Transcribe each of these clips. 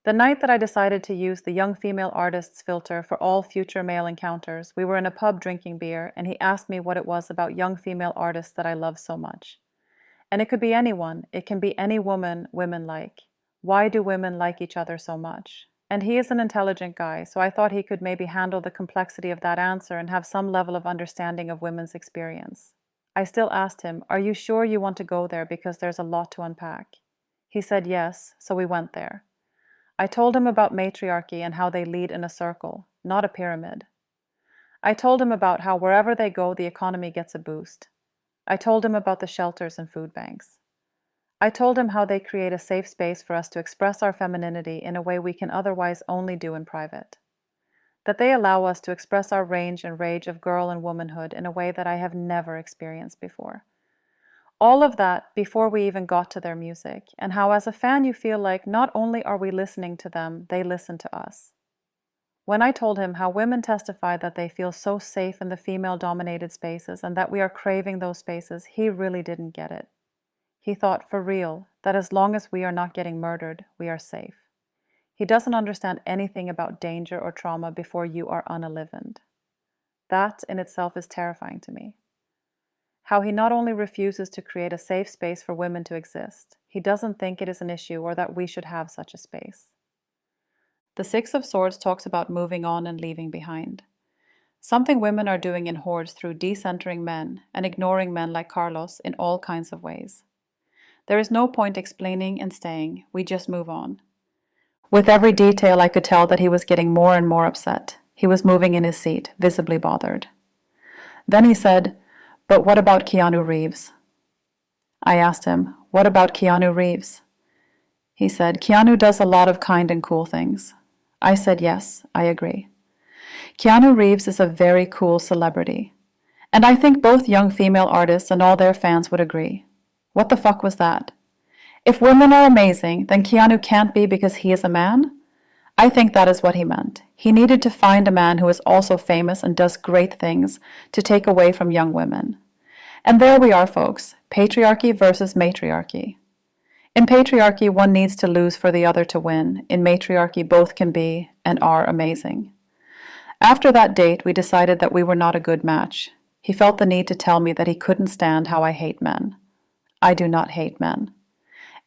The night that I decided to use the young female artists filter for all future male encounters, we were in a pub drinking beer, and he asked me what it was about young female artists that I love so much. And it could be anyone, it can be any woman women like. Why do women like each other so much? And he is an intelligent guy, so I thought he could maybe handle the complexity of that answer and have some level of understanding of women's experience. I still asked him, "Are you sure you want to go there because there's a lot to unpack?" He said yes, so we went there. I told him about matriarchy and how they lead in a circle, not a pyramid. I told him about how wherever they go, the economy gets a boost. I told him about the shelters and food banks. I told him how they create a safe space for us to express our femininity in a way we can otherwise only do in private. That they allow us to express our range and rage of girl and womanhood in a way that I have never experienced before. All of that before we even got to their music, and how as a fan you feel like not only are we listening to them, they listen to us. When I told him how women testify that they feel so safe in the female-dominated spaces and that we are craving those spaces, he really didn't get it. He thought for real that as long as we are not getting murdered, we are safe. He doesn't understand anything about danger or trauma before you are unalivened. That in itself is terrifying to me. How he not only refuses to create a safe space for women to exist, he doesn't think it is an issue or that we should have such a space. The Six of Swords talks about moving on and leaving behind. Something women are doing in hordes through decentering men and ignoring men like Carlos in all kinds of ways. There is no point explaining and staying, we just move on. With every detail I could tell that he was getting more and more upset. He was moving in his seat, visibly bothered. Then he said, "But what about Keanu Reeves?" I asked him, "What about Keanu Reeves?" He said, "Keanu does a lot of kind and cool things." I said, "Yes, I agree. Keanu Reeves is a very cool celebrity. And I think both young female artists and all their fans would agree. What the fuck was that? If women are amazing, then Keanu can't be because he is a man? I think that is what he meant. He needed to find a man who is also famous and does great things to take away from young women. And there we are, folks. Patriarchy versus matriarchy. In patriarchy, one needs to lose for the other to win. In matriarchy, both can be and are amazing. After that date, we decided that we were not a good match. He felt the need to tell me that he couldn't stand how I hate men. I do not hate men.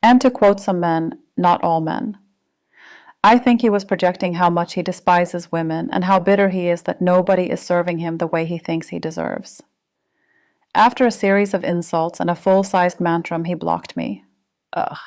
And to quote some men, not all men. I think he was projecting how much he despises women and how bitter he is that nobody is serving him the way he thinks he deserves. After a series of insults and a full-sized mantrum, he blocked me. Ugh,